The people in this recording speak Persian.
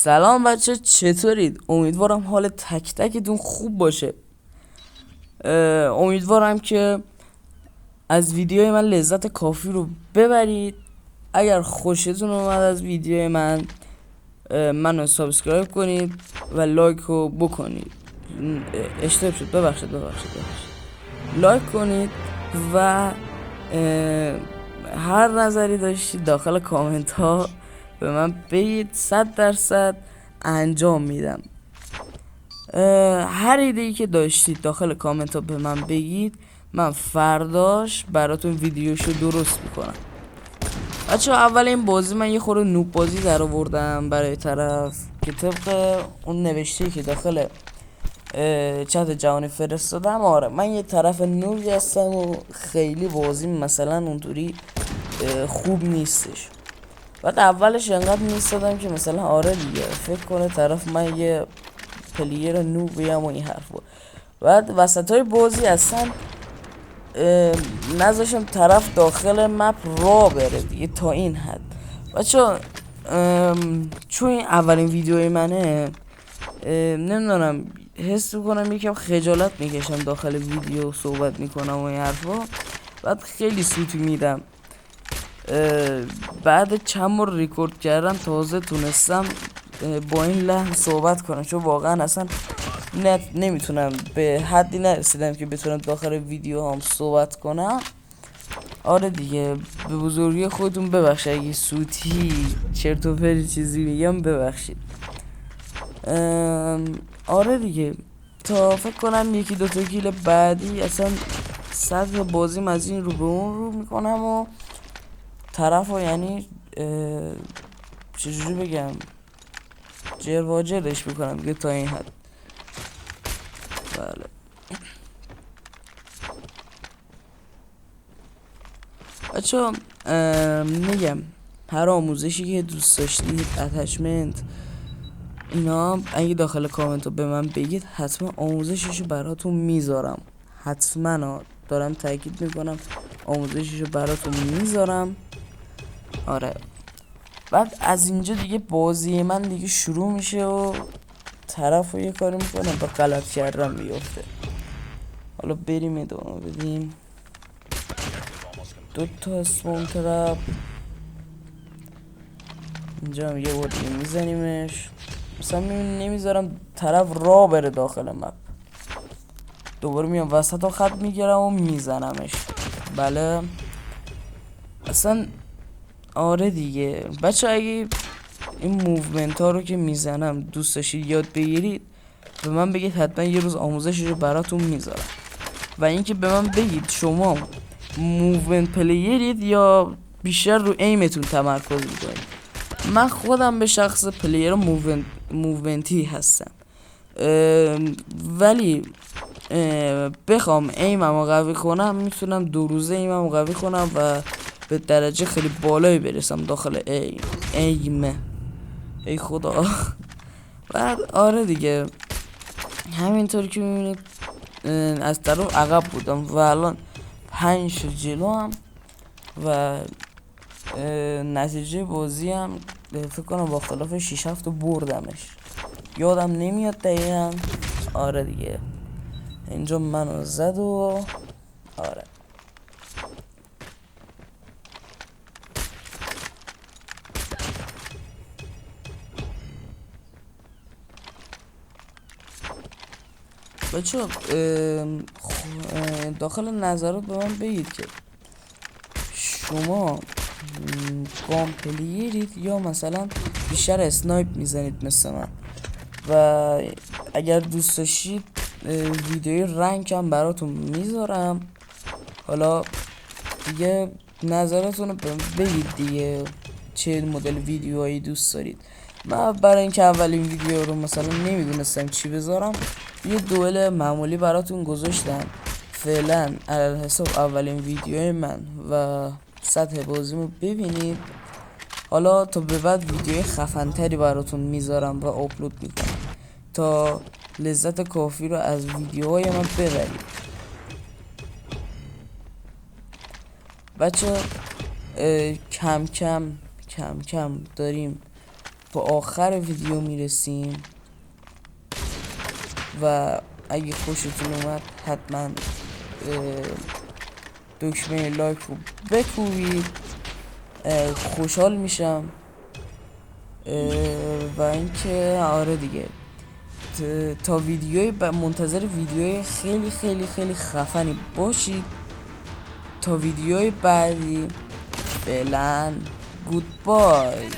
سلام بچه، چطورید؟ امیدوارم حال تک تکتون خوب باشه. امیدوارم که از ویدیوی من لذت کافی رو ببرید. اگر خوشتون اومد از ویدیوی منو سابسکرایب کنید و لایک رو بکنید. اشتباه شد، ببخشید لایک کنید و هر نظری داشتید داخل کامنت ها به من بگید. 100% انجام میدم. هر ایده‌ای که داشتید داخل کامنت ها به من بگید، من فرداش براتون ویدیوشو درست میکنم. بچه اول این بازی من یه خورده نوب بازی در آوردم برای طرف که طبق اون نوشته که داخل چت جهانی فرستادم. آره، من یه طرف نوبی هستم و خیلی بازی مثلا اونطوری خوب نیستش. بعد اولش انقدر نیستادم که مثلا آره دیگه فکر کنه طرف من یه پلیر نوبیم و این حرفا. بعد وسط های بازی اصلا نذاشم طرف داخل مپ را بره دیگه تا این حد. بچه چون این اولین ویدیوی منه، نمیدونم، حس میکنم یکم خجالت میکشم داخل ویدیو صحبت میکنم و این حرفا. بعد خیلی سوتی میدم. بعد چند بار ریکورد کردم تازه تونستم با این لحن صحبت کنم، چون واقعا اصلا نمیتونم، به حدی نرسیدم که بتونم داخل ویدیو هم صحبت کنم. آره دیگه، به بزرگی خودتون ببخشید اگه سوتی چرت و پرت چیزی میگم، ببخشید. آره دیگه، تا فکر کنم یکی دوتا کیل بعدی اصلا سطح بازیم از این رو به اون رو میکنم و طرف رو یعنی چجوری بگم، جرواجرش میکنم دیگه تا این حد. بله، بچه میگم هر آموزشی که دوست داشتید، اتچمنت، اینا اگه داخل کامنت رو به من بگید حتما آموزششو براتون میذارم. حتما دارم تاکید میکنم آموزششو براتون میذارم. آره، بعد از اینجا دیگه بازی من دیگه شروع میشه و طرف رو یه کاری میکنه با غلط کردن میفته. حالا بریم ادامه بدیم. دوتا اسمون ترپ اینجا هم یه بار دیگه میزنیمش. مثلا نمیذارم طرف را بره داخل مپ. دوباره میام وسط ها خط میگیرم و میزنمش. بله اصلا آره دیگه بچه، اگه این موومنت ها رو که میزنم دوست داشتید یاد بگیرید به من بگید، حتما یه روز آموزشش رو براتون میذارم. و اینکه به من بگید شما موومنت پلیرید یا بیشتر رو ایمتون تمرکز میکنید. من خودم به شخص پلیر موومنتی هستم، ولی بخوام ایمم رو قوی کنم میتونم 2 روزه ایمم رو قوی کنم و به درجه خیلی بالایی برسم داخل ایمه. ای خدا. بعد آره دیگه، همینطور که میبینید از طرف عقب بودم و الان 5 جلو هم و نتیجه بازی هم فکر کنم با اختلاف 6-7 بردمش، یادم نمیاد دقیقا. آره دیگه، اینجا منو زد و آره. بچه داخل نظرات به من بگید که شما گام پلیرید یا مثلا بیشتر اسنایپ میزنید مثل من. و اگر دوست داشتید ویدیوی رنگ هم براتون میذارم. حالا دیگه نظراتونو بگید دیگه، چه مدل ویدیوهایی دوست دارید. من برای اینکه اولین ویدیو رو مثلا نمیدونستم چی بذارم، یه دوئل معمولی براتون گذاشتم. فعلا علل حساب اولین ویدیوی من و سطح بازیمو ببینید. حالا تا به بعد ویدیوی خفن‌تری براتون میذارم و آپلود میکنم تا لذت کافی رو از ویدیوهای من ببرید. بچه کم کم داریم به آخر ویدیو میرسیم و اگه خوشتون اومد حتما دکمه لایک رو بکوبید. خوشحال میشم. و اینکه آره دیگه تا ویدیوی منتظر ویدیوی خیلی خیلی خیلی خفنی باشید. تا ویدیوی بعدی فعلا گود بای.